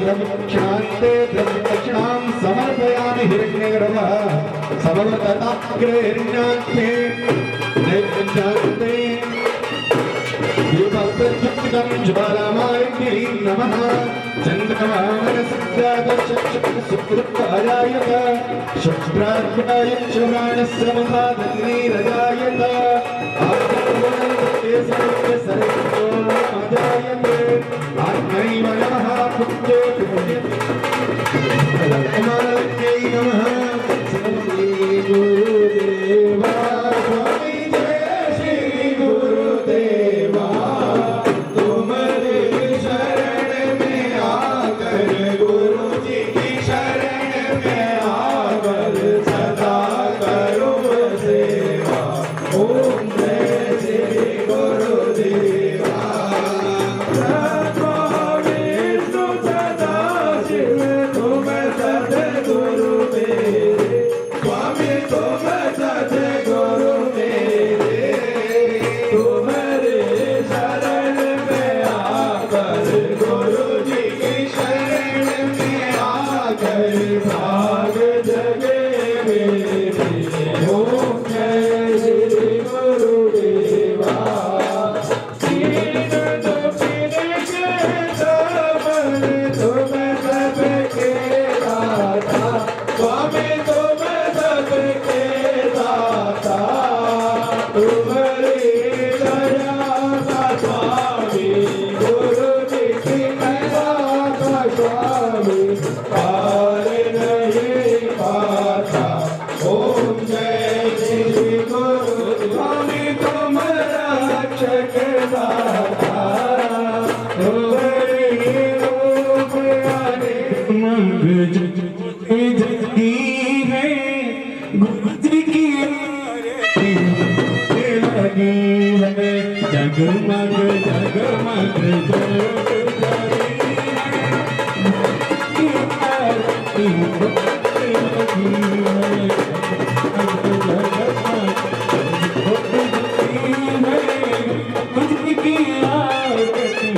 द्रव्यक्षान्ते द्रव्यक्षणां समर्पयामि हिरण्यगर्भः समवर्तताग्रे हिरण्यान्ते नैवेद्यान्ते दीपप्रज्वलितं ज्वालामालिन्यै नमः चन्द्रमानसुजातचक्षुसुकृत्वाजायत शुक्रार्याय च प्राणस्रवभादग्निरजायत आत्मवनन्ते सर्वसर्वो अजायते आत्मैव नमः पुत्रे पुण्यमालिन्यै नमः श्री गुरुदेवा स्वामी जय श्री गुरुदेवा तुम्हारे शरण में आकर गुरु जी की शरण में आकर सदा करो सेवा ओम जय श्री गुरुदेवा विष्णु सदा शिव तुम सद्गुरु मेरे स्वामी तुम सद्गुरु मेरे तुम्हारे शरण में आकर गुरु जी की शरण में आकर भाग जगे मेरे ओम जय श्री गुरुदेवा तीन तो फिर के दामन तुम सबके दाता स्वामी तुम सबके दाता तुम्हारी दया का स्वामी गुरु जी की दया का स्वामी पार नहीं पाता ओम जय श्री गुरु स्वामी तुम रक्षक दाता तुम्हारी रूप अनेक मंग जगी है गुरु जी की आरती लगी है जगमग जगमग ज्योत जली है की आरती लगी है जगमग ज्योत जली है गुरु जी की आरती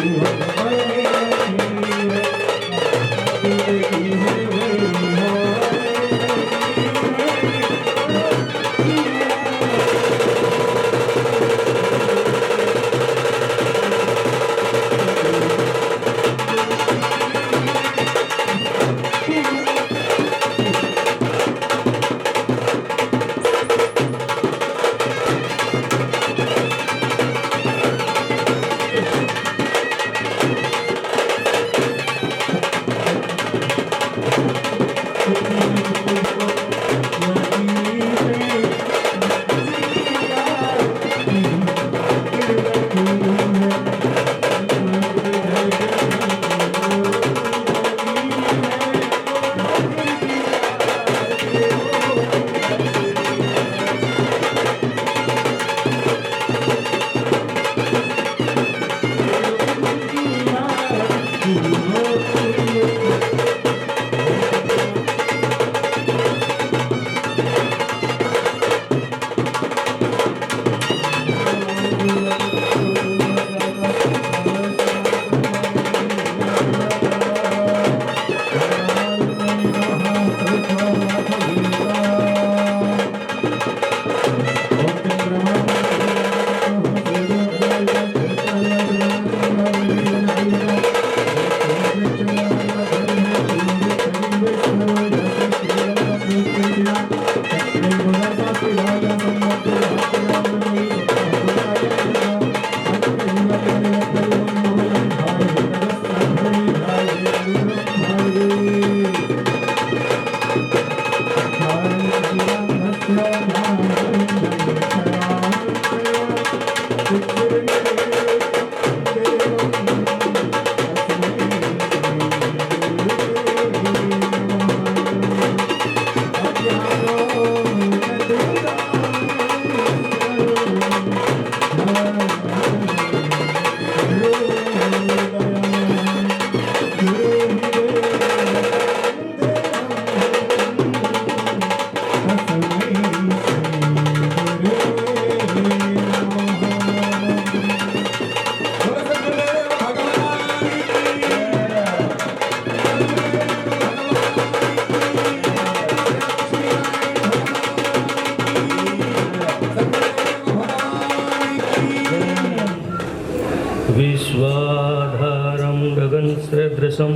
सदृशं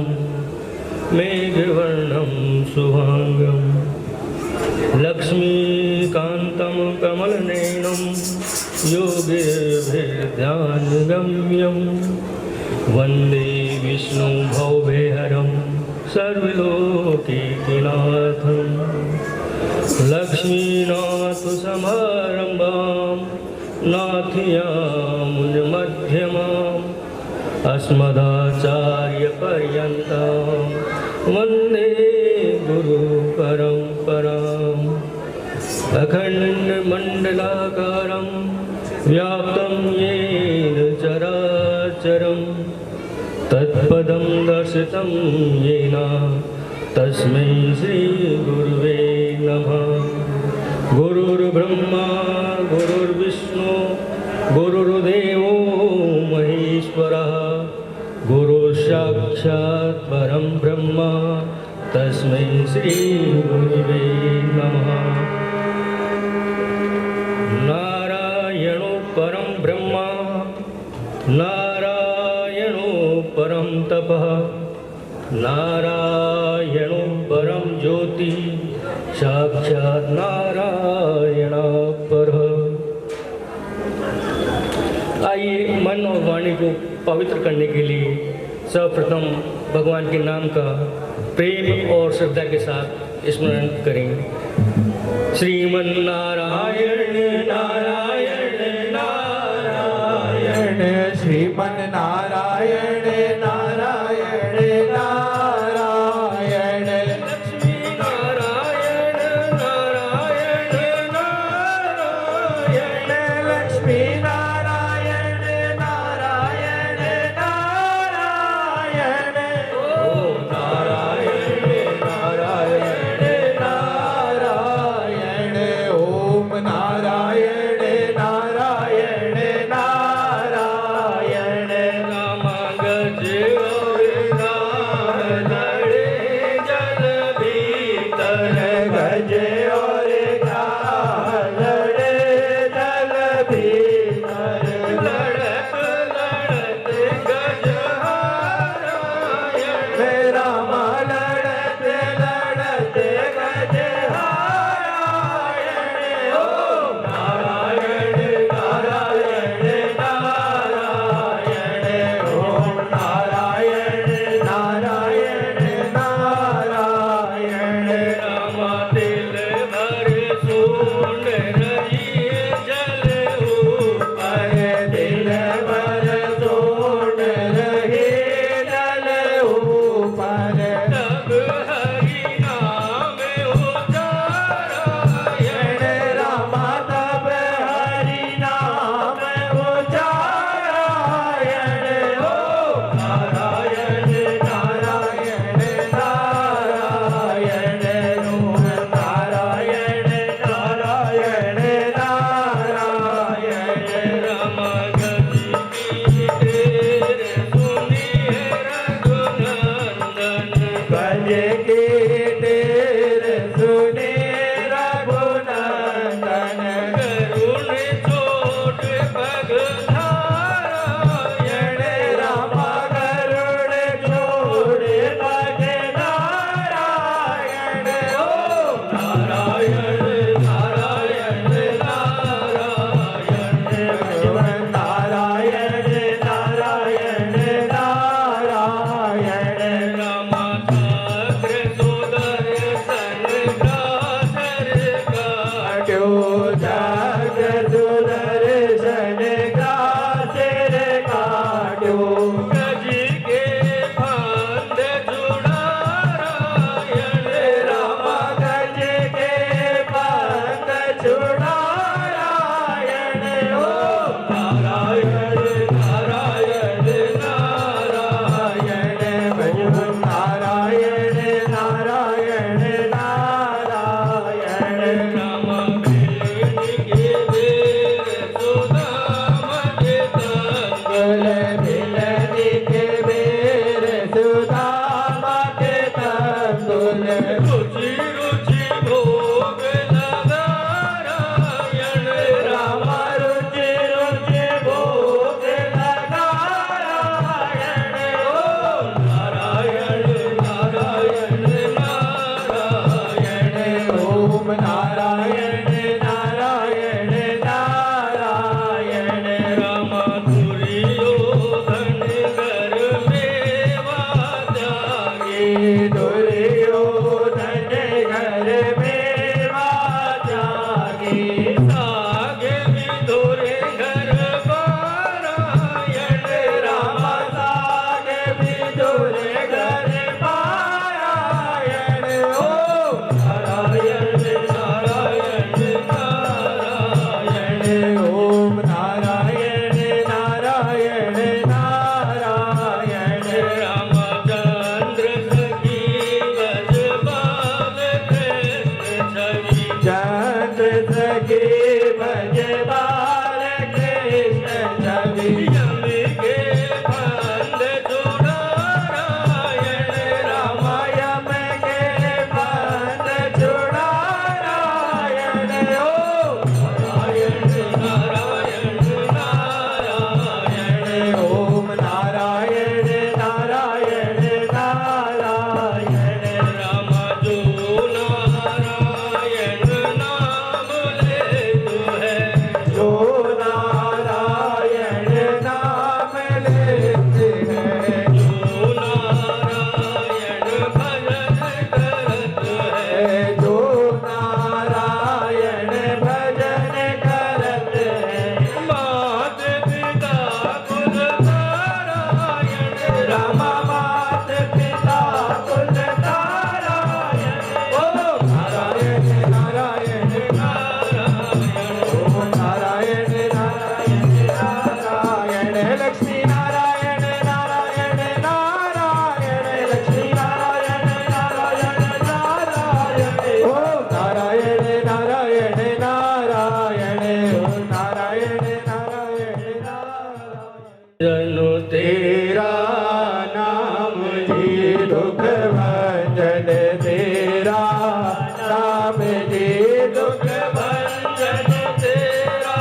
मेघवर्णं शुभांगं लक्ष्मीकान्तं कमलनयनं योगिभिर्ध्यानगम्यं वन्दे विष्णु भवभयहरं सर्वलोकैकनाथं लक्ष्मीनाथसमारम्भां नाथयामुनमध्यमाम् अस्मदाचार्यपर्यन्तां वन्दे गुरुपरम्पराम् अखण्डमण्डलाकारं व्याप्तं येन चराचरं तत्पदं दर्शितं येन तस्मै श्रीगुरुवे नमः। गुरुर्ब्रह्मा गुरुर्विष्णु गुरुर्देवो महेश्वरः गुरुसाक्षात् परं ब्रह्म तस्मै श्रीगुरुवे नमः। नारायणो परं ब्रह्म नारायणो परं तपः नारायणो परं ज्योति साक्षात् नारायण परः। आइए मन और वाणी को पवित्र करने के लिए सर्वप्रथम भगवान के नाम का प्रेम और श्रद्धा के साथ स्मरण करें। श्रीमन्नारायण नारायण नारायण श्रीमन्नारायण नारायण नारायण लक्ष्मी नारायण नारायण नारायण लक्ष्मी नारायण नारायण नारायण ओम नारायण नारायण नारायण ओम नारायण नारायण नारायण राम गज और राम लड़े जल भीतर गज और लड़े जल भीतर लड़त लड़त गज हारायण राम लड़ते लड़ते गज हारायण ओम नारायण नारायण नारायण ओम नारायण तुझे घर पारायण ओम नारायण नारायण नारायण ओम नारायण नारायण नारायण रामचंद्र सखी बज बाल कृष्ण छवि चंद्र सखे भज बाल कृष्ण छवि यम के बंद छुड़ारायण रामायण के बंद छुड़ारायण ओम नारायण नारायण नारायण ओम नारायण नारायण नारायण राम जो नारायण नाम ले तू है जो नारायण नाम लेते हैं जो नारायण भजन करत है जो नारायण भजन करत हैं मात पिता कुल नारायण राम मात पिता कुल नारायण ओम नारायण नारायण ओम नारायण नारायण नारायण लक्ष्मी नारायण नारायण नारायण लक्ष्मी नारायण नारायण नारायण ओम नारायण नारायण नारायण ओम नारायण नारायण नारायण जनु तेरा नाम जी दुख भंजन तेरा नाम जी दुख भंजन तेरा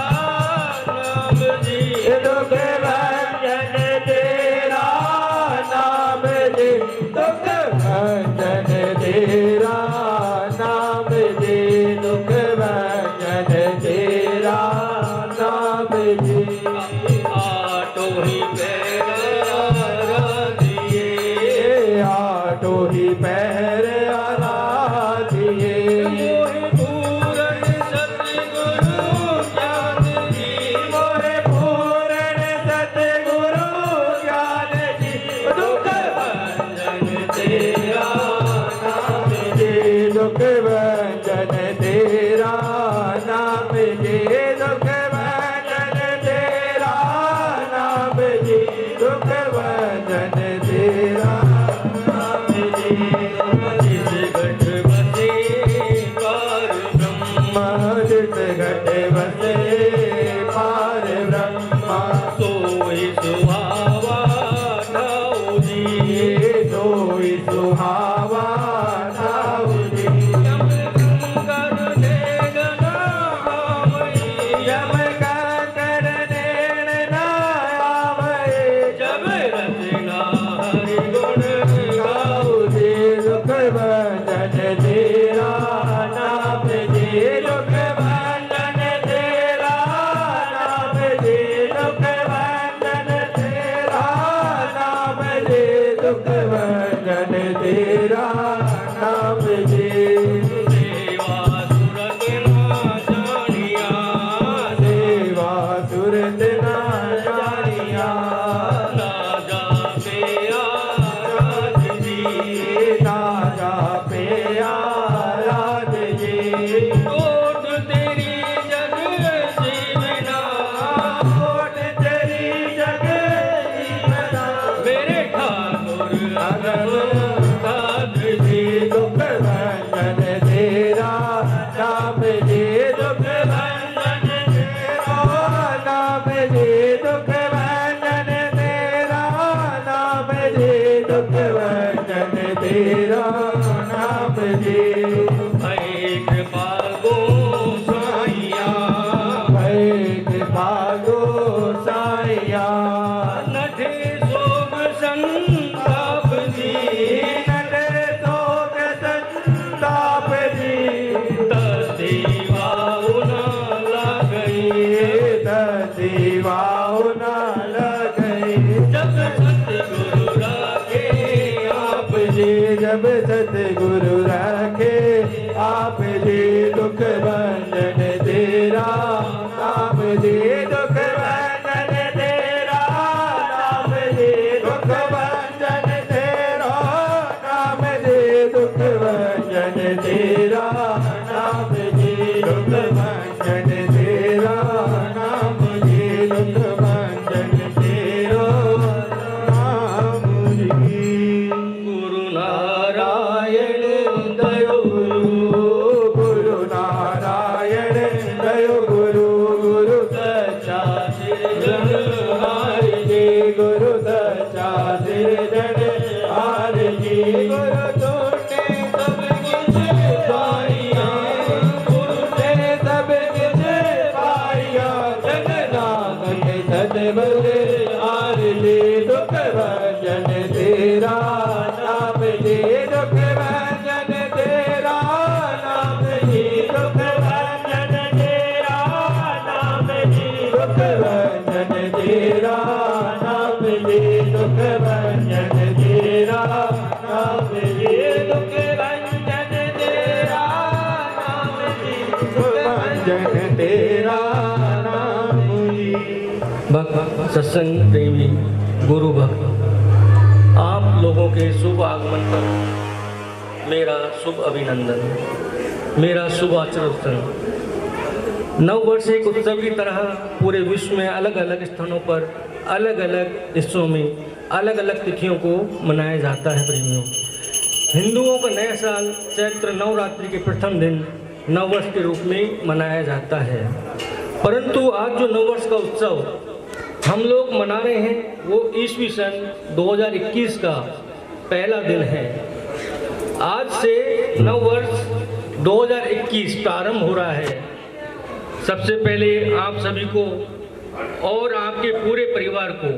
नाम जी दुख भंजन तेरा नाम जी दुख भंजन तेरा नाम जी दुख भंजन तेरा नाम जी आटो ही पैरा दिए आटो ही पैर आराधिए मोहि पूरण सतगुरु ज्ञान जी मोरे पूर्ण सतगुरु ज्ञान जी दुख भंजन तेरा नाम जी दुख भंजन तेरा नाम जी दुख भंजन तेरा नाम जी दुख भंजन तेरा नाम जी जिस घट बसे पार ब्रह्म जिस घट बसे पार ब्रह्मा सोई सुहावा ठाऊ जी सोई सुहावा नाऊ जी यम कर दे गनामयी यम कंकर नेण न आवै जब रचना हरि गुण गाऊ जी दुख भंजन तेरा नाम जी दुख भंजन तेरा नाम जी दुख भंजन तेरा नाम जी दुख भंजन तेरा नाम जी सेवा सुरत ना जानिया सेवा सुरत ना जानिया राजा पे आराध जी राजा पे आराध जी कोट तेरी जग जीवना कोट तेरी जग जीवना मेरे ठाकुर अगम साध जी दुख भंजन तेरा नाम जी दुख भंजन तेरा नाम जी दुख भंजन तेरा नाम जी दुख भंजन तेरा नाम जी भय कृपा गोसाइया भय कृपा गोसाइया नठे सोग संताप जी नटे शोक संताप जी तसेवा उना लागई दीवाओ न लगई जब सतगुरु राखे आप जी जब सतगुरु रखे आप जी दुख भंजन तेरा नाम जी दुख भंजन तेरा नाम जी दुख भंजन तेरा नाम जी दुख भंजन तेरा नाम जी दुख भंजन तेरा नाम जी दुख भंजन तेरा नाम जी दुख भंजन तेरा नाम जी दुख भंजन तेरा नाम जी दुख भंजन तेरा नाम जी। भक्त सत्संग प्रेमी गुरु भक्त, आप लोगों के शुभ आगमन पर मेरा शुभ अभिनंदन, मेरा शुभ आचरण। नव वर्ष एक उत्सव की तरह पूरे विश्व में अलग अलग स्थानों पर अलग अलग हिस्सों में अलग अलग तिथियों को मनाया जाता है। प्रेमियों, हिंदुओं का नया साल चैत्र नवरात्रि के प्रथम दिन नववर्ष के रूप में मनाया जाता है, परंतु आज जो नववर्ष का उत्सव हम लोग मना रहे हैं वो ईस्वी सन 2021 का पहला दिन है। आज से नववर्ष 2021 प्रारंभ हो रहा है। सबसे पहले आप सभी को और आपके पूरे परिवार को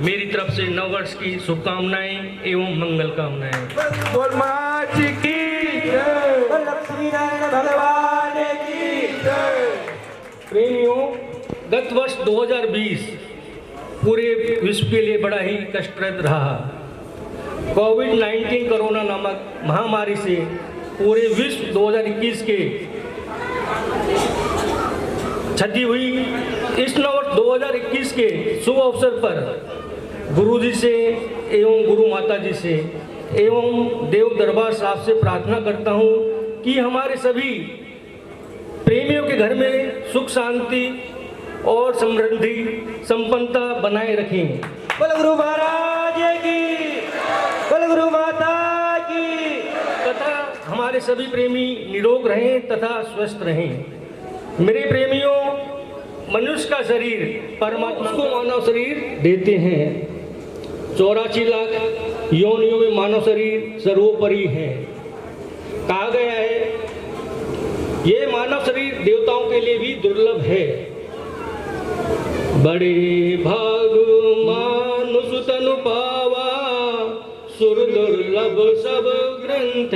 मेरी तरफ से नववर्ष की शुभकामनाएं एवं मंगल कामनाएं। बोल माँ जी की जय, लक्ष्मी नारायण भगवान की जय। प्रेमियों, गत वर्ष 2020 पूरे विश्व के लिए बड़ा ही कष्टप्रद रहा। कोविड-19 कोरोना नामक महामारी से पूरे विश्व 2021 के क्षति हुई। इस नववर्ष 2021 के शुभ अवसर पर गुरुजी से एवं गुरु माता जी से एवं देव दरबार साहब से प्रार्थना करता हूँ कि हमारे सभी प्रेमियों के घर में सुख शांति और समृद्धि संपन्नता बनाए रखें। बोल गुरु महाराज की, बोल गुरु माता की। तथा हमारे सभी प्रेमी निरोग रहें तथा स्वस्थ रहें। मेरे प्रेमियों, मनुष्य का शरीर परमात्मा को मानव शरीर देते हैं। 84 लाख योनियों में मानव शरीर सर्वोपरि है। कहा गया है ये मानव शरीर देवताओं के लिए भी दुर्लभ है। बड़े भाग मानुष तनु पावा, सुर दुर्लभ सब ग्रंथ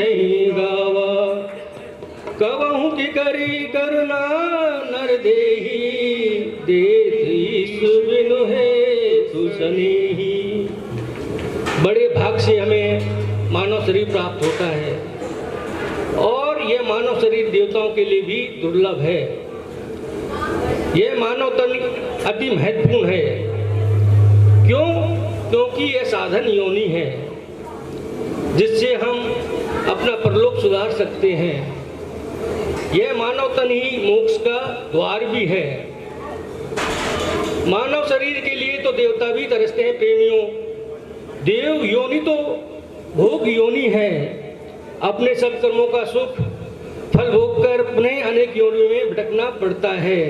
गावा। कबहु की करी करुणा नर देही, देती सुबिनु है सुसनेही। बड़े भाग से हमें मानव शरीर प्राप्त होता है और यह मानव शरीर देवताओं के लिए भी दुर्लभ है। यह मानव तन अति महत्वपूर्ण है। क्यों? क्योंकि यह साधन योनि है जिससे हम अपना परलोक सुधार सकते हैं। यह मानव तन ही मोक्ष का द्वार भी है। मानव शरीर के लिए तो देवता भी तरसते हैं। प्रेमियों, देव योनि तो भोग योनि है। अपने सत्कर्मों का सुख फल भोग कर पुनः अनेक योनियों में भटकना पड़ता है।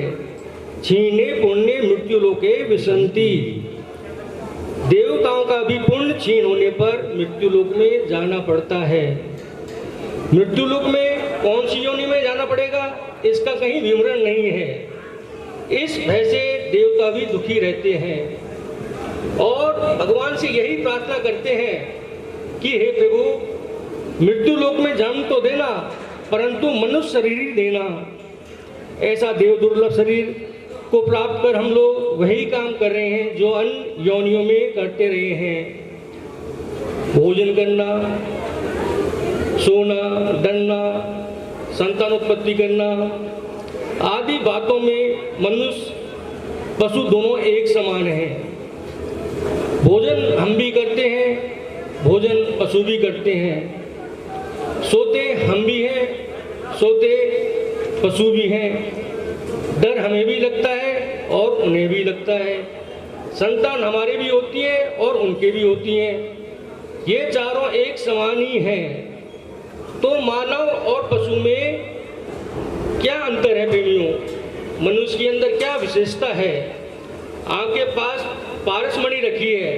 छीने पुण्य मृत्यु लोके विसंति। देवताओं का भी पुण्य छीन होने पर मृत्यु लोक में जाना पड़ता है। मृत्यु लोक में कौन सी योनि में जाना पड़ेगा इसका कहीं विवरण नहीं है। इस भय से देवता भी दुखी रहते हैं और भगवान से यही प्रार्थना करते हैं कि हे प्रभु, मृत्यु लोक में जन्म तो देना परंतु मनुष्य शरीर ही देना। ऐसा देव दुर्लभ शरीर को प्राप्त कर हम लोग वही काम कर रहे हैं जो अन्य योनियों में करते रहे हैं। भोजन करना, सोना, डरना, संतान उत्पत्ति करना आदि बातों में मनुष्य पशु दोनों एक समान हैं। भोजन हम भी करते हैं, भोजन पशु भी करते हैं। सोते हम भी हैं, सोते पशु भी हैं। डर हमें भी लगता है और उन्हें भी लगता है। संतान हमारी भी होती है और उनके भी होती हैं। ये चारों एक समान ही हैं। तो मानव और पशु में क्या अंतर है प्रेमियों? मनुष्य के अंदर क्या विशेषता है? आपके पास पारसमणि रखी है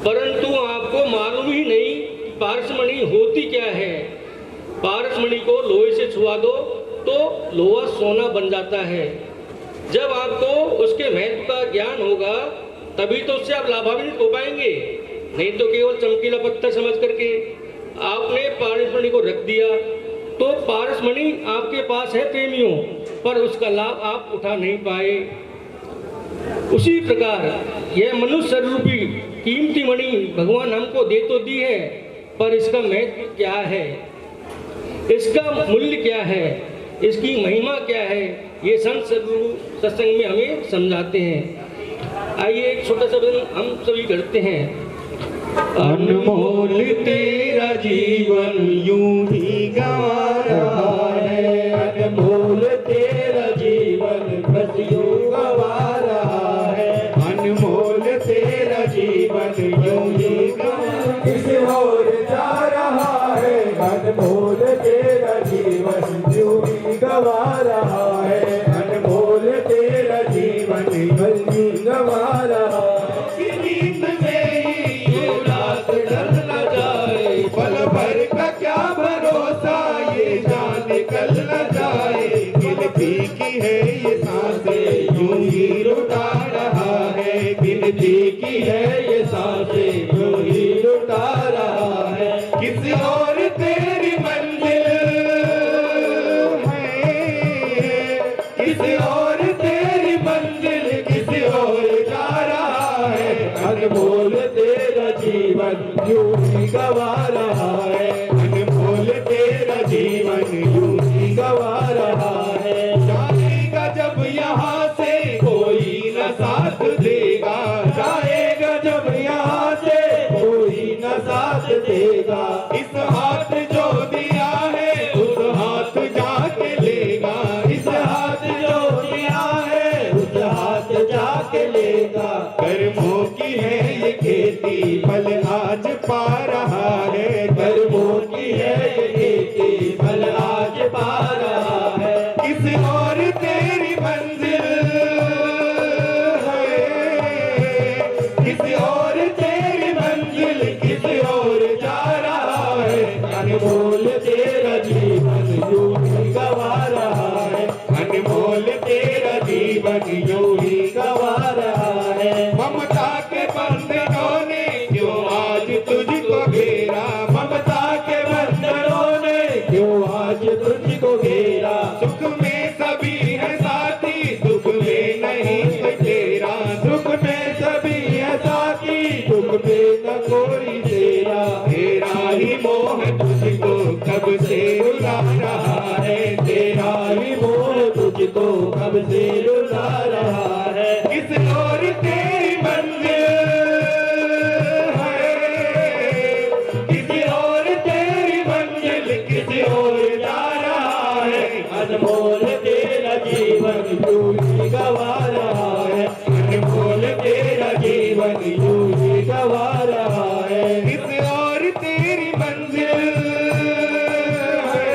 परंतु आपको मालूम ही नहीं पारसमणि होती क्या है। पारसमणि को लोहे से छुआ दो तो लोहा सोना बन जाता है। जब आपको उसके महत्व का ज्ञान होगा तभी तो उससे आप लाभान्वित हो पाएंगे। नहीं तो केवल चमकीला पत्थर समझ करके आपने पारसमणि को रख दिया। तो पारसमणि आपके पास है प्रेमियों, पर उसका लाभ आप उठा नहीं पाए। उसी प्रकार यह मनुष्य रूपी कीमती मणि भगवान हमको दे तो दी है, पर इसका महत्व क्या है, इसका मूल्य क्या है, इसकी महिमा क्या है, ये संत सत्संग में हमें समझाते हैं। आइए एक छोटा सा भजन हम सभी करते हैं। अनमोल तेरा जीवन यूं ही गंवा रहा है, अनमोल तेरा जीवन बस यूं गंवा रहा है, अनमोल तेरा जीवन यूं ही किसी और जा रहा है, अनमोल तेरा जीवन यूं ही गंवा रहा है, अनमोल तेरा जीवन यूं ही गंवा रहा है। पल भर का क्या भरोसा ये जान निकल न जाए, गिनती की है ये सांसें यूं ही लुटा रहा है, गिनती की है ये सांसें यूं ही लुटा रहा है। किसी और तेरी मंजिल है, किसी और तेरी मंजिल किसी और जा रहा है, अनमोल तेरा जीवन यूं ही गंवा रहा है, अनमोल तेरा जीवन यूं ही गंवा रहा है। जाएगा जब यहाँ से कोई न साथ देगा, जाएगा जब यहाँ से कोई न साथ देगा, इस हाथ जो दिया है उस हाथ जाके लेगा, इस हाथ जो दिया है उस हाथ जाके लेगा। कर्मों की है ये खेती फल आज पा रहा है, कर्मों की है ये खेती फल आज पा रहा है। किसी और तेरी मंजिल है, किसी और तेरी मंजिल किसी और जा रहा है, अनमोल तेरा जीवन यूं ही गंवा रहा है, अनमोल तेरा जीवन यूं ही गंवा रहा है। ममता के बंधनों ने क्यों आज तुझको घेरा, ममता के बंधनों ने क्यों आज तुझको घेरा, सुख में सभी है साथी दुख में नहीं है तेरा, सुख में सभी है साथी दुख में न कोई तेरा, तेरा ही मोह तुझको कब से रुला रहा है, तेरा ही मोह तुझको कब से रुला रहा है। किस और तेरी मंजिल है, किसी और तेरी मंजिल किसी और जा रहा है, अनमोल तेरा जीवन यूं ही गंवा रहा है, अनमोल तेरा जीवन यूं ही गंवा रहा है। किसी और तेरी मंजिल है,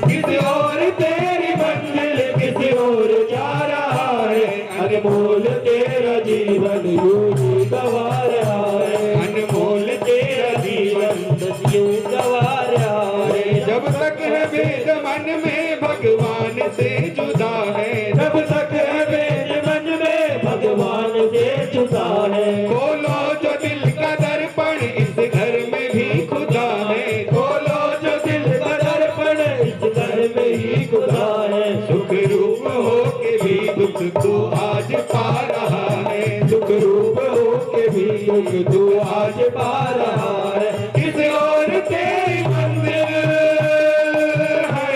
किसी और तेरी मंजिल किसी और जा रहा है, अनमोल तेरा जीवन यूं ही गंवा रहा है, अनमोल तेरा जीवन यूं गंवा रहा है। जब तक है भेद मन में भगवान से जुदा है, जब तक है भेद मन में भगवान से जुदा है, खोलो जो दिल का दर्पण इस घर में भी खुदा है, खोलो जो दिल का दर्पण इस घर में ही खुदा है। सुख रूप हो के भी दुख तू आज पा रहा है, सुख रूप हो के भी दुख तू आज पा रहा है। किसी और तेरी मंजिल है,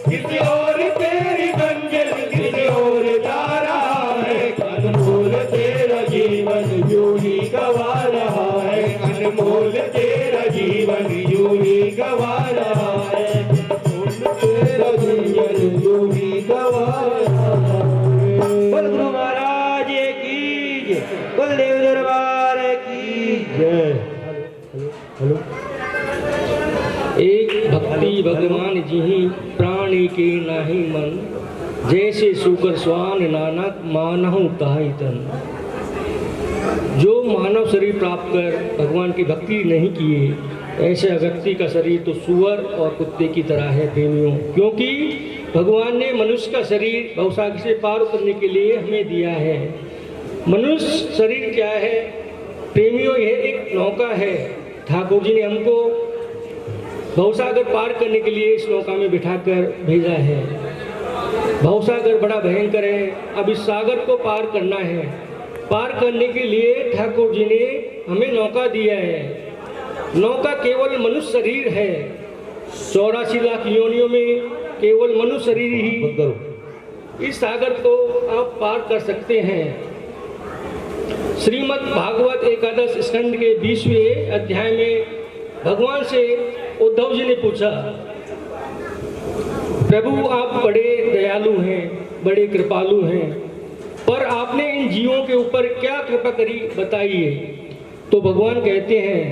किसी और तेरी मंजिल किसी और जा रहा है, अनमोल तेरा जीवन यूं ही गंवा रहा है, अनमोल तेरा जीवन यूं ही गंवा रहा है, तेरा जीवन यूं ही गंवा रहा है। बोल गुरु महाराज की जय, कुलदेव दरबार की जय। हेलो एक भक्ति भगवान जिहि प्राणी के नाही मन, जैसे सुकर स्वान नानक मानहु ताहि तन। जो मानव शरीर प्राप्त कर भगवान की भक्ति नहीं किए, ऐसे व्यक्ति का शरीर तो सुअर और कुत्ते की तरह है प्रेमियों, क्योंकि भगवान ने मनुष्य का शरीर भवसागर से पार करने के लिए हमें दिया है। मनुष्य शरीर क्या है? प्रेमियों, यह एक नौका है। ठाकुर जी ने हमको भवसागर पार करने के लिए इस नौका में बिठाकर भेजा है। भवसागर बड़ा भयंकर है, अब इस सागर को पार करना है। पार करने के लिए ठाकुर जी ने हमें नौका दिया है। नौका केवल मनुष्य शरीर है। 84 लाख योनियों में केवल मनुष्य शरीर ही इस सागर को आप पार कर सकते हैं। श्रीमद् भागवत एकादश स्कंद के 20वें अध्याय में भगवान से उद्धव जी ने पूछा, प्रभु आप बड़े दयालु हैं, बड़े कृपालु हैं, पर आपने इन जीवों के ऊपर क्या कृपा करी बताइए। तो भगवान कहते हैं,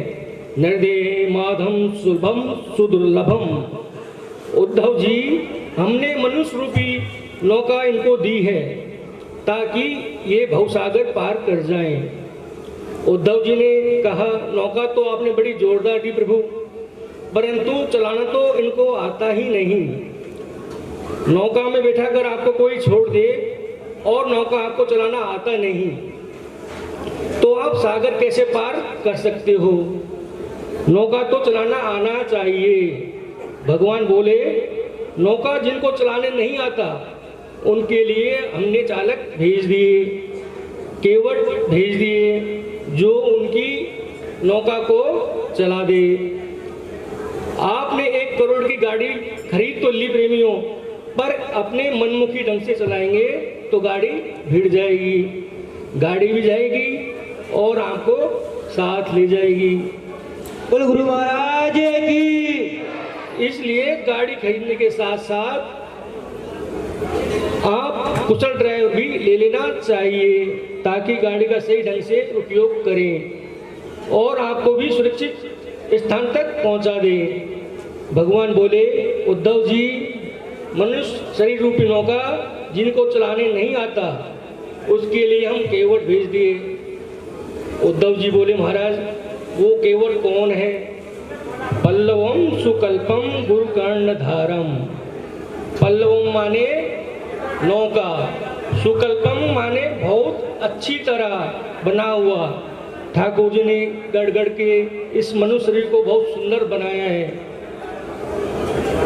नरदे माधम शुभम सुदुर्लभम। उद्धव जी, हमने मनुष्य रूपी नौका इनको दी है ताकि ये भवसागर पार कर जाएं। उद्धव जी ने कहा, नौका तो आपने बड़ी जोरदार दी प्रभु, परंतु चलाना तो इनको आता ही नहीं। नौका में बैठाकर आपको कोई छोड़ दे और नौका आपको चलाना आता नहीं, तो आप सागर कैसे पार कर सकते हो? नौका तो चलाना आना चाहिए। भगवान बोले, नौका जिनको चलाने नहीं आता उनके लिए हमने चालक भेज दिए, केवट भेज दिए, जो उनकी नौका को चला दे। आपने 1 करोड़ की गाड़ी खरीद तो ली प्रेमियों, पर अपने मनमुखी ढंग से चलाएंगे तो गाड़ी भिड़ जाएगी, गाड़ी भी जाएगी और आपको साथ ले जाएगी। बोलो गुरु महाराज की। इसलिए गाड़ी खरीदने के साथ साथ आप कुशल ड्राइवर भी ले लेना चाहिए, ताकि गाड़ी का सही ढंग से उपयोग करें और आपको भी सुरक्षित स्थान तक पहुंचा दे। भगवान बोले, उद्धव जी, मनुष्य शरीर रूपी नौका जिनको चलाने नहीं आता उसके लिए हम केवट भेज दिए। उद्धव जी बोले, महाराज वो केवट कौन है? पल्लवम सुकल्पम गुरु कर्णधारम। पल्लवम माने नौका, सुकल्पम माने बहुत अच्छी तरह बना हुआ। ठाकुर जी ने गढ़ के इस मनुष्य शरीर को बहुत सुंदर बनाया है।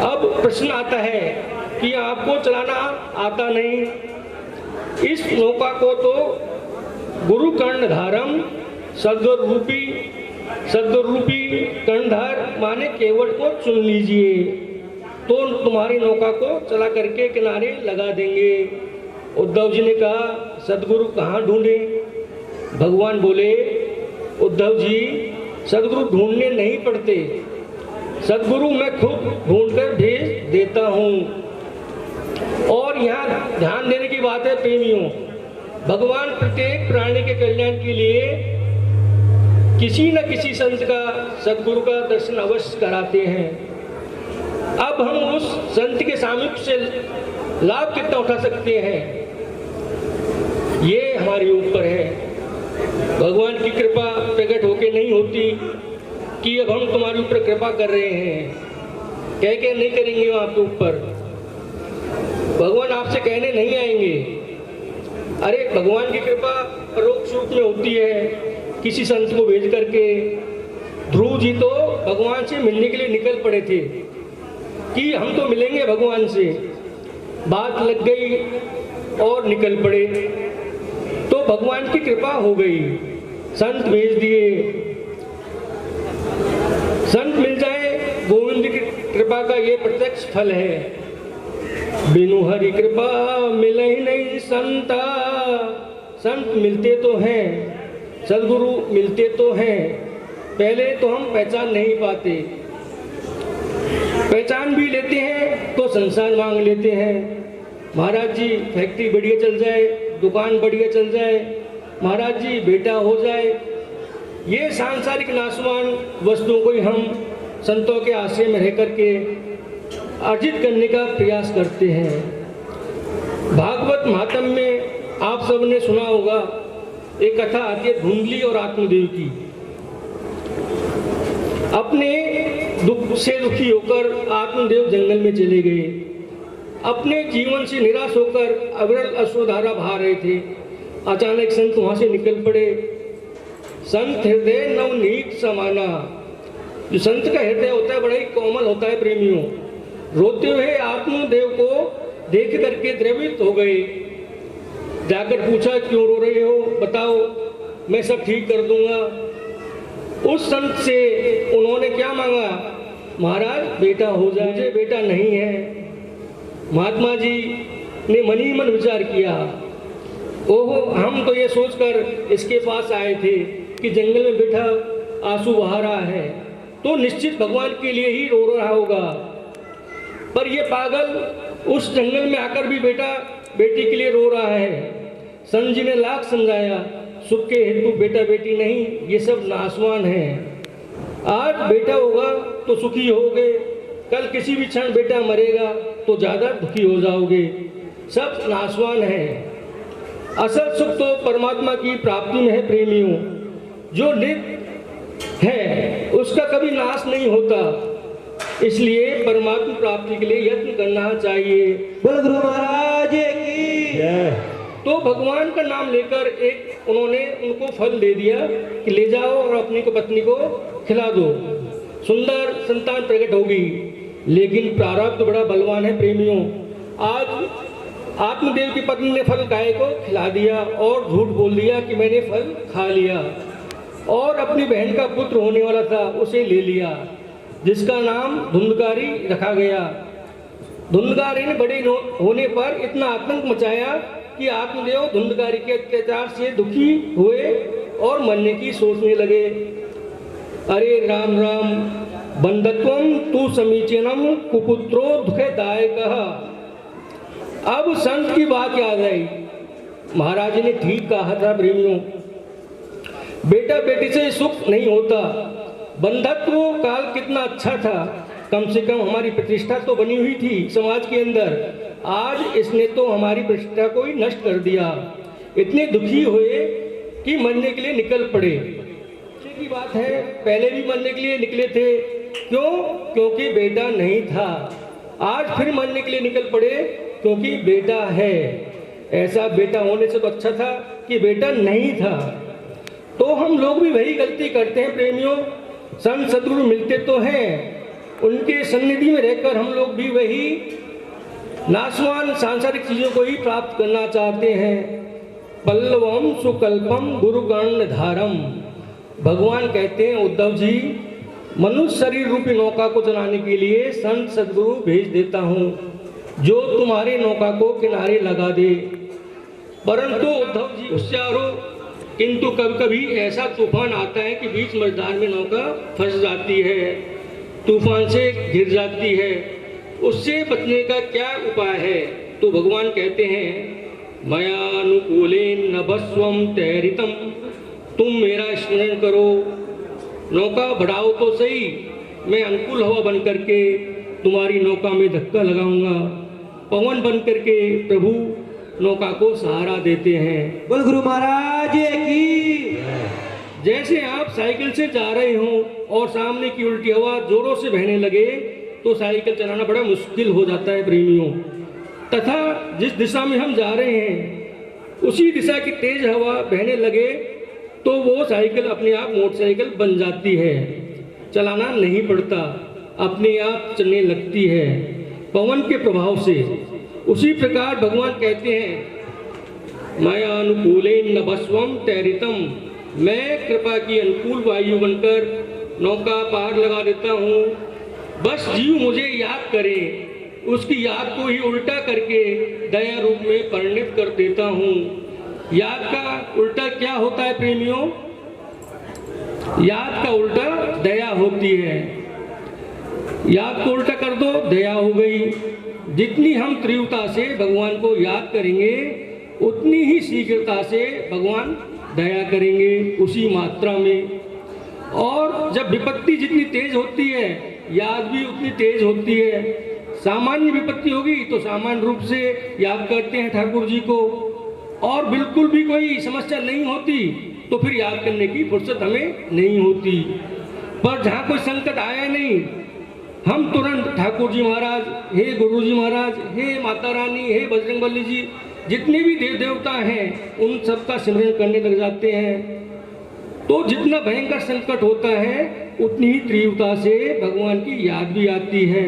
अब प्रश्न आता है कि आपको चलाना आता नहीं, इस नौका को तो गुरु कर्णधारम, सद्गुरु रूपी कर्णधार माने केवट को चुन लीजिए, तो तुम्हारी नौका को चला करके किनारे लगा देंगे। उद्धव जी ने कहा, सदगुरु कहाँ ढूंढें? भगवान बोले, उद्धव जी, सदगुरु ढूंढने नहीं पड़ते, सदगुरु मैं खुद ढूंढकर भेज देता हूँ। और यहाँ ध्यान देने की बात है प्रेमियों, भगवान प्रत्येक प्राणी के कल्याण के लिए किसी न किसी संत का, सदगुरु का दर्शन अवश्य कराते हैं। अब हम उस संत के सामीप्य से लाभ कितना उठा सकते हैं, ये हमारे ऊपर है। भगवान की कृपा प्रकट होके नहीं होती कि अब हम तुम्हारे ऊपर कृपा कर रहे हैं, कह के नहीं करेंगे आपके ऊपर। भगवान आपसे कहने नहीं आएंगे। अरे भगवान की कृपा परोक्ष रूप में होती है, किसी संत को भेज करके। ध्रुव जी तो भगवान से मिलने के लिए निकल पड़े थे कि हम तो मिलेंगे भगवान से, बात लग गई और निकल पड़े, तो भगवान की कृपा हो गई, संत भेज दिए। संत मिल जाए, गोविंद की कृपा का ये प्रत्यक्ष फल है। बिनु हरि कृपा मिले ही नहीं संता। संत मिलते तो हैं, सदगुरु मिलते तो हैं, पहले तो हम पहचान नहीं पाते, पहचान भी लेते हैं तो संसार मांग लेते हैं। महाराज जी फैक्ट्री बढ़िया चल जाए, दुकान बढ़िया चल जाए, महाराज जी बेटा हो जाए, ये सांसारिक नाशवान वस्तुओं को ही हम संतों के आश्रय में रह करके अर्जित करने का प्रयास करते हैं। भागवत महात्म्य में आप सबने सुना होगा, एक कथा आती है धुंधली और आत्मदेव की। अपने दुख से दुखी होकर आत्मदेव जंगल में चले गए। अपने जीवन से निराश होकर अविरल अश्रुधारा बहा रहे थे। अचानक संत वहां से निकल पड़े। संत हृदय नवनीत समाना। जो संत का हृदय होता है बड़ा ही कोमल होता है प्रेमियों। रोते हुए आत्मदेव को देख करके द्रवित हो गए। जाकर पूछा क्यों रो रहे हो, बताओ, मैं सब ठीक कर दूंगा। उस संत से उन्होंने क्या मांगा, महाराज बेटा हो जाए। मुझे बेटा नहीं है। महात्मा जी ने मन ही मन विचार किया, ओहो, हम तो ये सोचकर इसके पास आए थे कि जंगल में बैठा आंसू बहा रहा है तो निश्चित भगवान के लिए ही रो रहा होगा, पर ये पागल उस जंगल में आकर भी बेटा बेटी के लिए रो रहा है। संत जी ने लाख समझाया, सुख के हेतु बेटा बेटी नहीं, ये सब नासवान है। आज बेटा होगा तो सुखी होगे, कल किसी भी क्षण बेटा मरेगा तो ज्यादा दुखी हो जाओगे, सब नासवान है। असल सुख तो परमात्मा की प्राप्ति में है प्रेमियों। जो नित्य है उसका कभी नाश नहीं होता, इसलिए परमात्मा प्राप्ति के लिए यत्न करना चाहिए। बोल गुरु महाराज की जय। तो भगवान का नाम लेकर एक उन्होंने उनको फल दे दिया कि ले जाओ और अपनी को पत्नी को खिला दो, सुंदर संतान प्रकट होगी। लेकिन प्रारब्ध बड़ा बलवान है प्रेमियों। आज आत्मदेव की पत्नी ने फल गाय को खिला दिया और झूठ बोल दिया कि मैंने फल खा लिया, और अपनी बहन का पुत्र होने वाला था उसे ले लिया, जिसका नाम धुंधकारी रखा गया। धुंधकारी ने बड़े होने पर इतना आतंक मचाया कि आत्मदेव धुंधकारी के अत्याचार से दुखी हुए और मरने की सोचने लगे। अरे राम राम, बंधत्वम तू समीचीनम कुपुत्रो दुखदायकः। अब संत की बात याद आई। महाराज जी ने ठीक कहा था प्रेमियों, बेटा बेटी से सुख नहीं होता। बंधत्व काल कितना अच्छा था, कम से कम हमारी प्रतिष्ठा तो बनी हुई थी समाज के अंदर। आज इसने तो हमारी प्रतिष्ठा को ही नष्ट कर दिया। इतने दुखी हुए कि मरने के लिए निकल पड़े। की बात है, पहले भी मरने के लिए निकले थे, क्यों? क्योंकि बेटा नहीं था। आज फिर मरने के लिए निकल पड़े क्योंकि बेटा है। ऐसा बेटा होने से तो अच्छा था कि बेटा नहीं था। तो हम लोग भी वही गलती करते हैं प्रेमियों। संत सद्गुरु मिलते तो हैं, उनके सन्निधि में रहकर हम लोग भी वही नाशवान सांसारिक चीजों को ही प्राप्त करना चाहते हैं। पल्लवम सुकल्पम गुरुगण धारम। भगवान कहते हैं, उद्धव जी, मनुष्य शरीर रूपी नौका को चलाने के लिए संत सद्गुरु भेज देता हूँ, जो तुम्हारे नौका को किनारे लगा दे। परंतु उद्धव जी होशियार हो, किंतु कभी कभी ऐसा तूफान आता है कि बीच मझधार में नौका फंस जाती है, तूफान से गिर जाती है। उससे बचने का क्या उपाय है? तो भगवान कहते हैं, मयानुकूलेन नभस्वम तैरितम। तुम मेरा स्मरण करो, नौका बढ़ाओ तो सही, मैं अनुकूल हवा बन करके तुम्हारी नौका में धक्का लगाऊंगा। पवन बन करके प्रभु नौका को सहारा देते हैं। बोल गुरु महाराज की। जैसे आप साइकिल से जा रहे हो और सामने की उल्टी हवा जोरों से बहने लगे तो साइकिल चलाना बड़ा मुश्किल हो जाता है प्रेमियों। तथा जिस दिशा में हम जा रहे हैं उसी दिशा की तेज हवा बहने लगे तो वो साइकिल अपने आप मोटरसाइकिल बन जाती है, चलाना नहीं पड़ता, अपने आप चलने लगती है पवन के प्रभाव से। उसी प्रकार भगवान कहते हैं, माया अनुकूलेन नभस्वम तैरितम। मैं कृपा की अनुकूल वायु बनकर नौका पार लगा देता हूँ। बस जीव मुझे याद करे, उसकी याद को ही उल्टा करके दया रूप में परिणित कर देता हूँ। याद का उल्टा क्या होता है प्रेमियों? याद का उल्टा दया होती है। याद को उल्टा कर दो, दया हो गई। जितनी हम तीव्रता से भगवान को याद करेंगे उतनी ही शीघ्रता से भगवान दया करेंगे, उसी मात्रा में। और जब विपत्ति जितनी तेज होती है याद भी उतनी तेज होती है। सामान्य विपत्ति होगी तो सामान्य रूप से याद करते हैं ठाकुर जी को, और बिल्कुल भी कोई समस्या नहीं होती तो फिर याद करने की फुर्सत हमें नहीं होती। पर जहाँ कोई संकट आया नहीं, हम तुरंत ठाकुर जी महाराज, हे गुरु जी महाराज, हे माता रानी, हे बजरंगबली जी, जितने भी देव देवता हैं उन सबका सिमरन करने लग जाते हैं। तो जितना भयंकर संकट होता है उतनी ही तीव्रता से भगवान की याद भी आती है,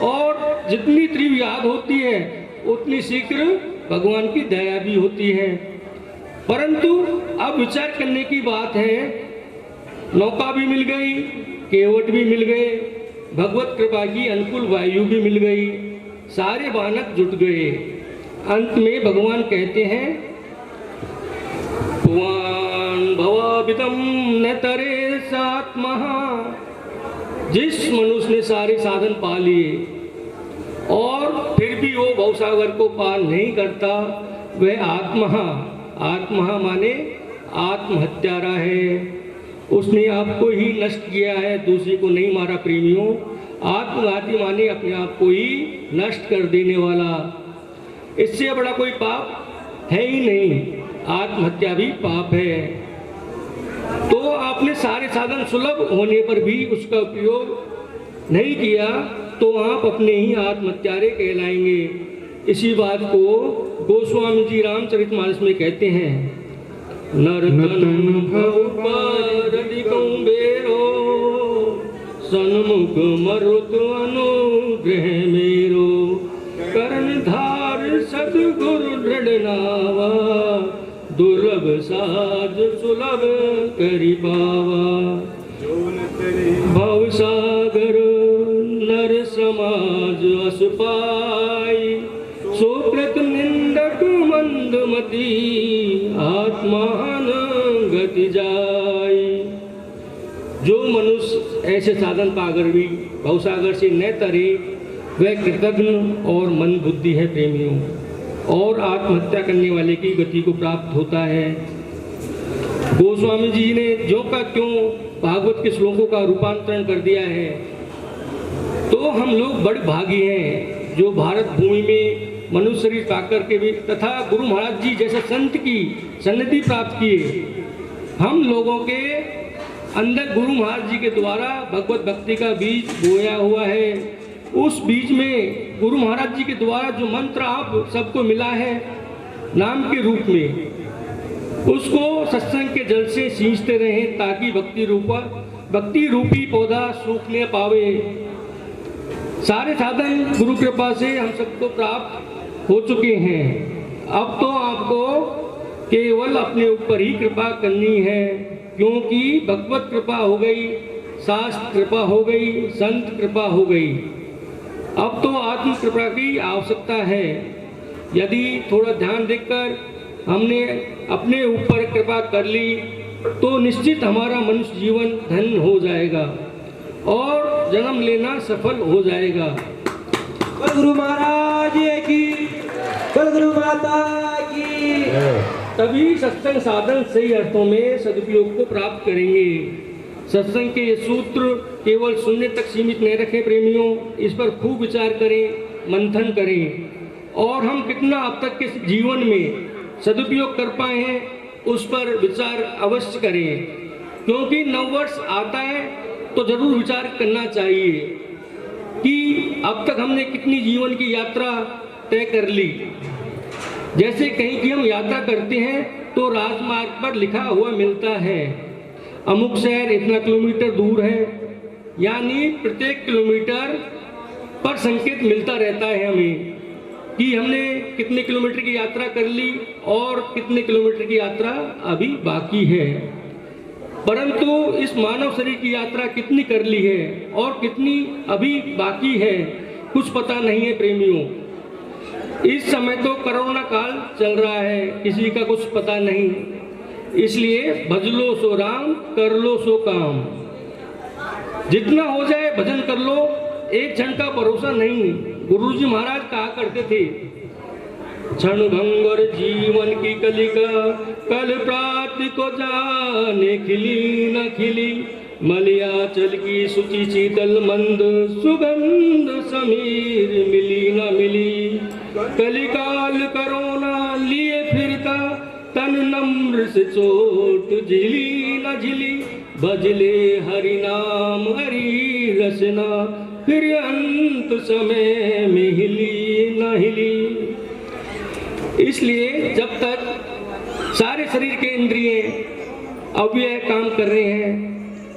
और जितनी तीव्र याद होती है उतनी शीघ्र भगवान की दया भी होती है। परंतु अब विचार करने की बात है, नौका भी मिल गई, केवट भी मिल गए, भगवत कृपा की अनुकूल वायु भी मिल गई, सारे बानक जुट गए। अंत में भगवान कहते हैं, भगवान भवाभिदम न तरे सात महा। जिस मनुष्य ने सारे साधन पा लिए और फिर भी वो भवसागर को पार नहीं करता, वह आत्महा माने आत्महत्यारा है। उसने आपको ही नष्ट किया है, दूसरे को नहीं मारा प्रेमियों। आत्मघाती माने अपने आप को ही नष्ट कर देने वाला। इससे बड़ा कोई पाप है ही नहीं, आत्महत्या भी पाप है। तो आपने सारे साधन सुलभ होने पर भी उसका उपयोग नहीं किया तो आप अपने ही आत्महत्यारे कहलाएंगे। इसी बात को गोस्वामी जी रामचरितमानस में कहते हैं, नरतन भव पारधिकं बेरो, सन्मुख मरुत अनुग्रह मेरो, कर्णधार सद्गुरु दृढ़ नावा, दुर्लभ साज सुलभ करि पावा। भव सागर नर समाज अस पाई, सुकृत निंदक मंदमती, आत्मान गति जाई। जो मनुष्य ऐसे साधन पाकर भी भवसागर से न तरे, वह कृतघ्न और मन बुद्धि है प्रेमियों, और आत्महत्या करने वाले की गति को प्राप्त होता है। गोस्वामी जी ने जो का त्यों भागवत के श्लोकों का रूपांतरण कर दिया है। तो हम लोग बड़े भागी हैं जो भारत भूमि में मनुष्य शरीर पाकर के भी तथा गुरु महाराज जी जैसे संत की सन्निधि प्राप्त किए। हम लोगों के अंदर गुरु महाराज जी के द्वारा भगवत भक्ति का बीज बोया हुआ है। उस बीज में गुरु महाराज जी के द्वारा जो मंत्र आप सबको मिला है नाम के रूप में, उसको सत्संग के जल से सींचते रहें ताकि भक्ति रूपी पौधा सूखने पावे। सारे साधन गुरु कृपा से हम सबको प्राप्त हो चुके हैं। अब तो आपको केवल अपने ऊपर ही कृपा करनी है, क्योंकि भगवत कृपा हो गई, शास्त्र कृपा हो गई, संत कृपा हो गई। अब तो आत्म कृपा की आवश्यकता है। यदि थोड़ा ध्यान देकर हमने अपने ऊपर कृपा कर ली तो निश्चित हमारा मनुष्य जीवन धन्य हो जाएगा और जन्म लेना सफल हो जाएगा। बोल गुरु महाराज की, बोल गुरु माता की। तभी सत्संग साधन सही अर्थों में सदुपयोग को प्राप्त करेंगे। सत्संग के ये सूत्र केवल सुनने तक सीमित नहीं रखें प्रेमियों, इस पर खूब विचार करें, मंथन करें और हम कितना अब तक के जीवन में सदुपयोग कर पाए हैं उस पर विचार अवश्य करें। क्योंकि नववर्ष आता है तो जरूर विचार करना चाहिए कि अब तक हमने कितनी जीवन की यात्रा तय कर ली। जैसे कहीं की हम यात्रा करते हैं तो राजमार्ग पर लिखा हुआ मिलता है अमुक शहर इतना किलोमीटर दूर है, यानी प्रत्येक किलोमीटर पर संकेत मिलता रहता है हमें कि हमने कितने किलोमीटर की यात्रा कर ली और कितने किलोमीटर की यात्रा अभी बाकी है। परंतु इस मानव शरीर की यात्रा कितनी कर ली है और कितनी अभी बाकी है कुछ पता नहीं है प्रेमियों। इस समय तो कोरोना काल चल रहा है, किसी का कुछ पता नहीं। इसलिए भज लो सो राम, कर लो सो काम। जितना हो जाए भजन कर लो, एक क्षण का भरोसा नहीं। गुरुजी महाराज कहा करते थे, क्षण भंगुर जीवन की कलिका, कल प्राप्ति को जाने खिली न खिली। मलयाचल की सुचि शीतल मंद, सुगंध समीर मिली न मिली। कलिकाल करोना लिए फिरता, तन नम्र से चोट झिली न झिली। बजले हरि नाम हरि रसना, फिर अंत समय में हिली न हिली। इसलिए जब तक सारे शरीर के इंद्रिय अव्यय काम कर रहे हैं,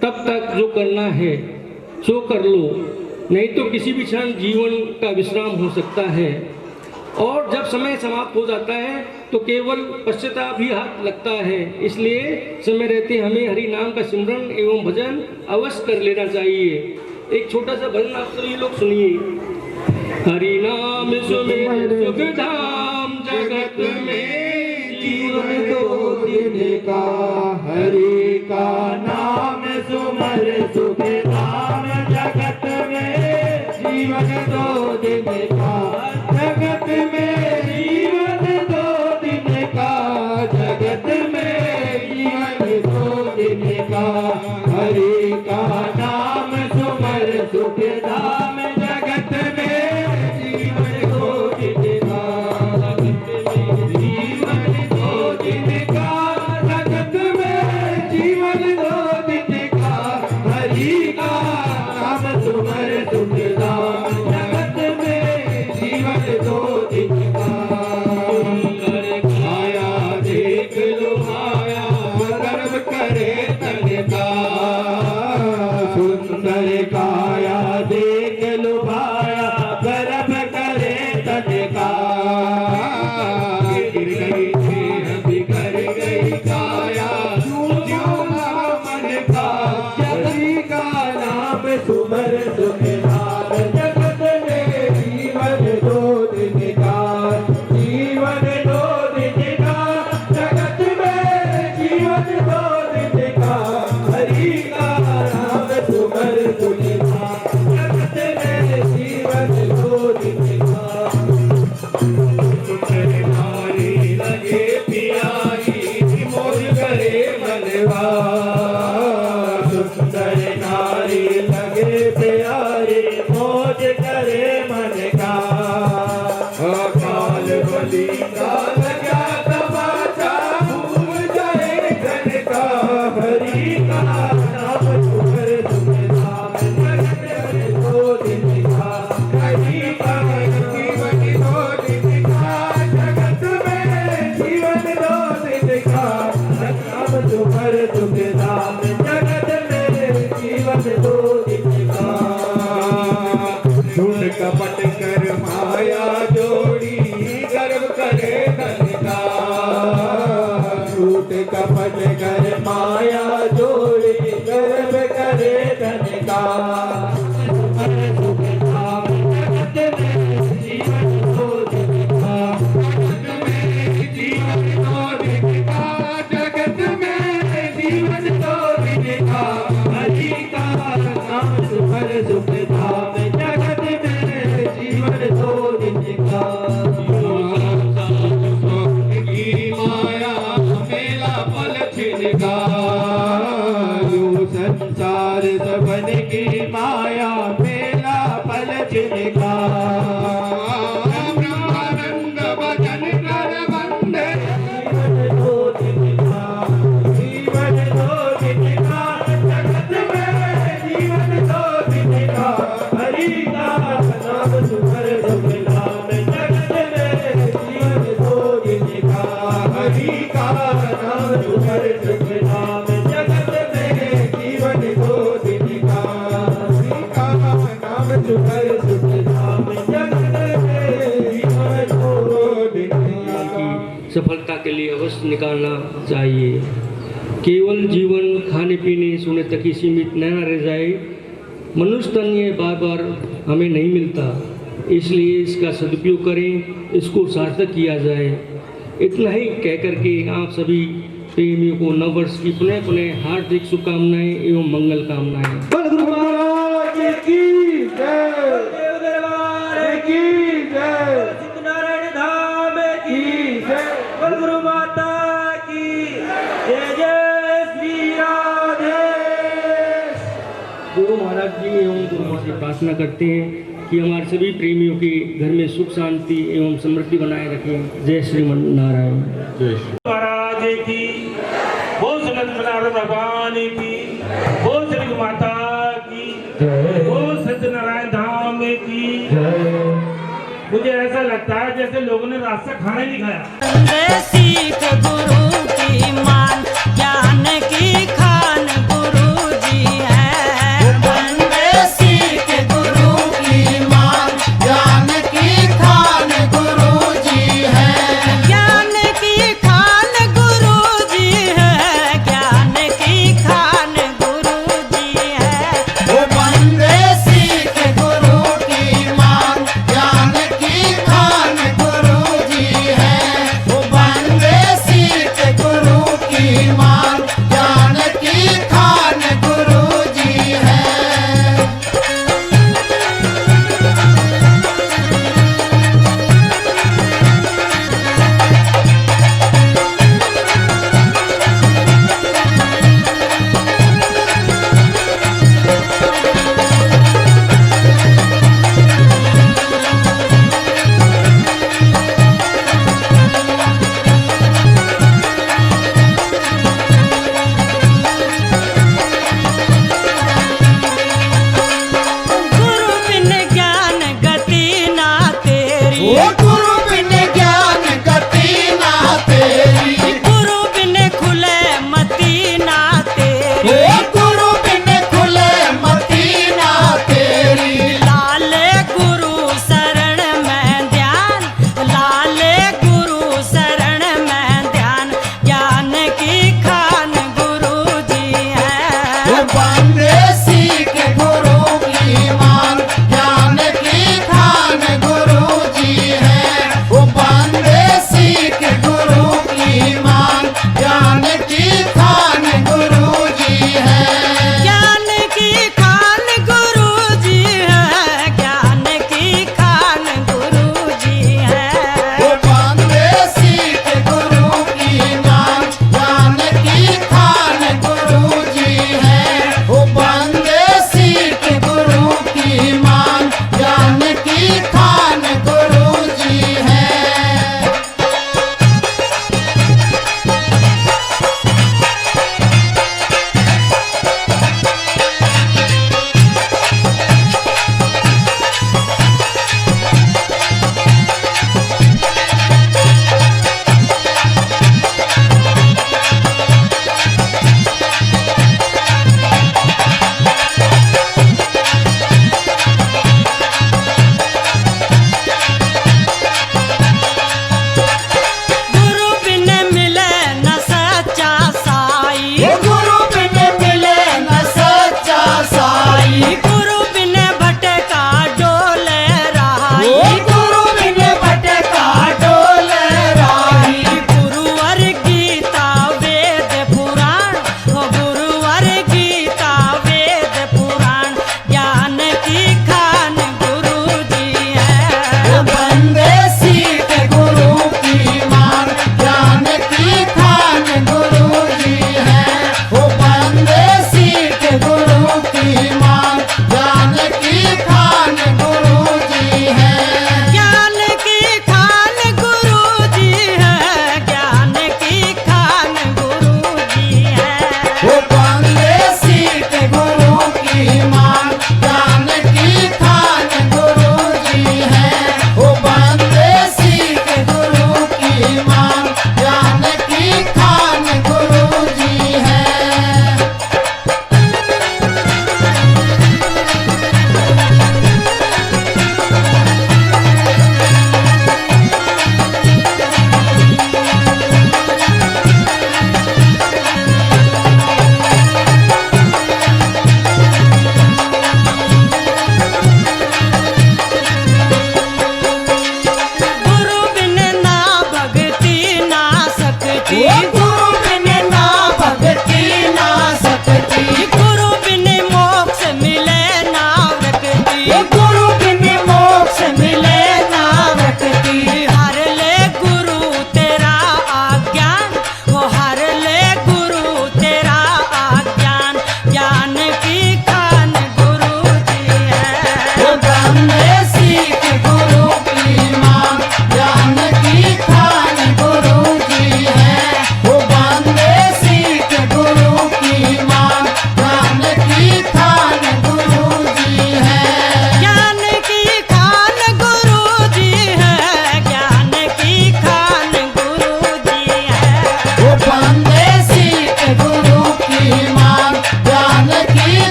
तब तक जो करना है सो कर लो, नहीं तो किसी भी क्षण जीवन का विश्राम हो सकता है। और जब समय समाप्त हो जाता है तो केवल पश्चाताप ही हाथ लगता है। इसलिए समय रहते हमें हरि नाम का सिमरन एवं भजन अवश्य कर लेना चाहिए। एक छोटा सा भजन आप सभी लोग सुनिए। हरि नाम सुमिर सुख धाम जगत में जीवन दो दिन का, हरि का नाम सुमर सुख धाम जगत में जीवन दो दिन का, जगत में जीवन दो दिन का, जगत में जीवन दो दिन का, हरि का नाम सुमर सुख धाम जगत में जीवन दो दिन का, जीवन दो दिन का, जगत में जीवन दो दिन का, हरि का नाम सुमर सुख धाम जगत में जीवन दो दिन का। सुंदर काया देख लो माया गर्व करे तन का, सुंदर काया देख लो माया गर्व करे तन का, गिर गई थी बिखर गई काया जो मन का, हरि का नाम सुमर सुख धाम जगत में जीवन दो दिन का, जीवन दो दिन का, जगत में जीवन दो दिन का, हरि का नाम सुमर सुख धाम जगत में जीवन दो दिन का। सुंदर नारी लगे प्यारी मोर करे मनवा, सुंदर नारी लगे प्यारी मौज करे मन का, काल बलि का लगा तमाचा भूल जाए धन का, हरि का नाम सुमर सुख धाम जगत में दो दिन का, हरि का जीवन दो दिन का, जगत में जीवन दो दिन का, नाम सुमर सुख धाम जगत में जीवन दो दिन का। झूठ कपट कर माया जोड़ी गर्व करे धन का, झूठ कपट कर माया जोड़ी गर्व करे धन का, सुख धाम जगत में जीवन दो दिन का, जगत में जीवन दो दिन का, जगत में जीवन दो दिन का, हरि का नाम सुमर सुख धाम जगत में जीवन दो दिन का। की माया मेला पल छिनका, यो संसार सबन की माया मेला पल छिनका, ब्रह्मानंद भजन कर बंदे जीवन दो दिन का, जीवन दो दिन का, जगत में जीवन दो दिन का, हरि का नाम सुमर सुख धाम जगत में जीवन दो दिन का, हरि का नाम सुमर सुख धाम जगत में जीवन दो दिन का, हरि का नाम सुमर सुख धाम जगत में जीवन दो दिन का। सफलता के लिए अवश्य निकालना चाहिए। केवल जीवन खाने पीने सोने तक ही सीमित न रह जाए। मनुष्य तन ये बार बार हमें नहीं मिलता, इसलिए इसका सदुपयोग करें, इसको सार्थक किया जाए। इतना ही कह करके आप सभी प्रेमियों को नव वर्ष की पुनः पुनः हार्दिक शुभकामनाएं एवं मंगल कामनाएं। बोल गुरु महाराज की जय, देव दरबार की जय, सत्यनारायण धाम की जय, बोल गुरु माता की जय, जय श्री राधे। गुरु महाराज जी एवं गुरु माता से प्रार्थना करते हैं कि हमारे सभी प्रेमियों के घर में सुख शांति एवं समृद्धि बनाए रखें। जय श्रीमन नारायण। जय महाराज की, बोल सत्यनारायण भगवान की, बोल श्री माता की, बोल सत्यनारायण धाम की। मुझे ऐसा लगता है जैसे लोगों ने रास्ता खाना ही नहीं खाया। सीख गुरु की मान ज्ञान की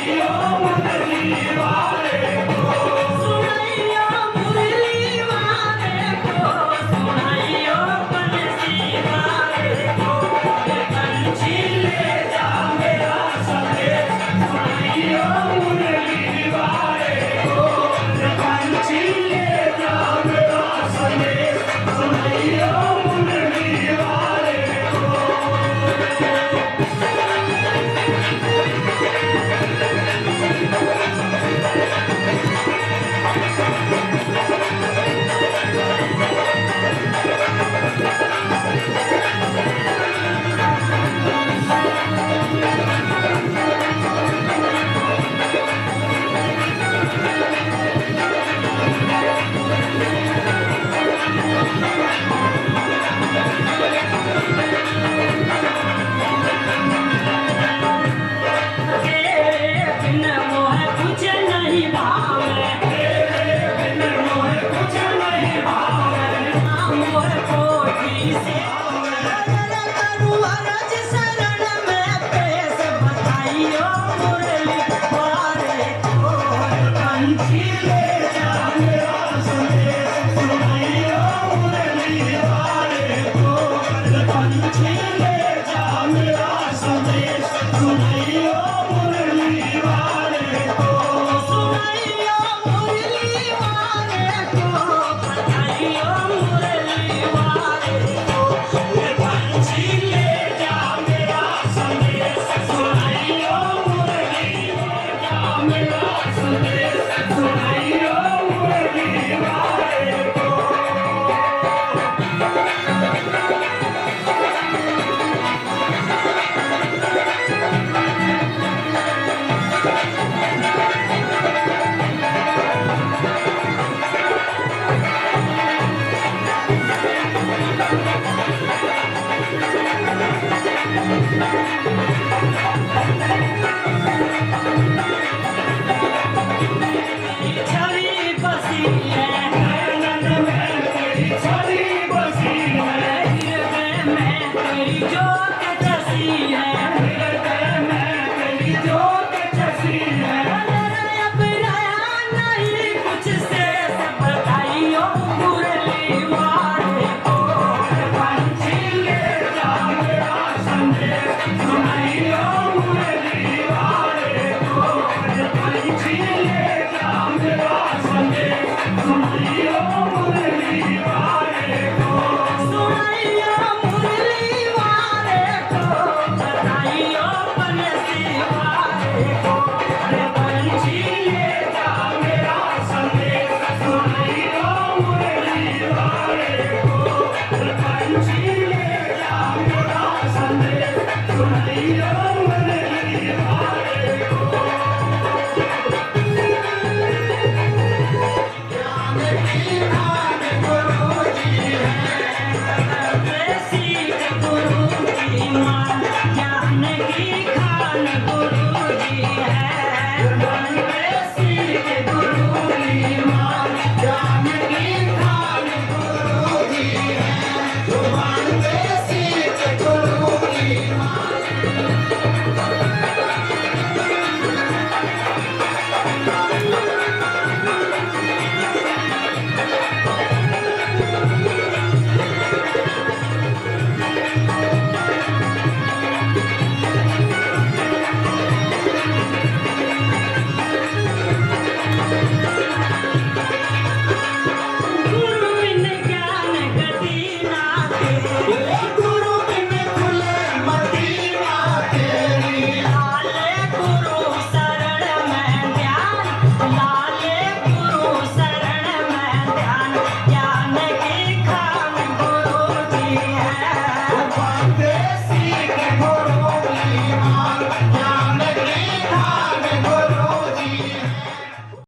सुनाइयो मुरली वाले को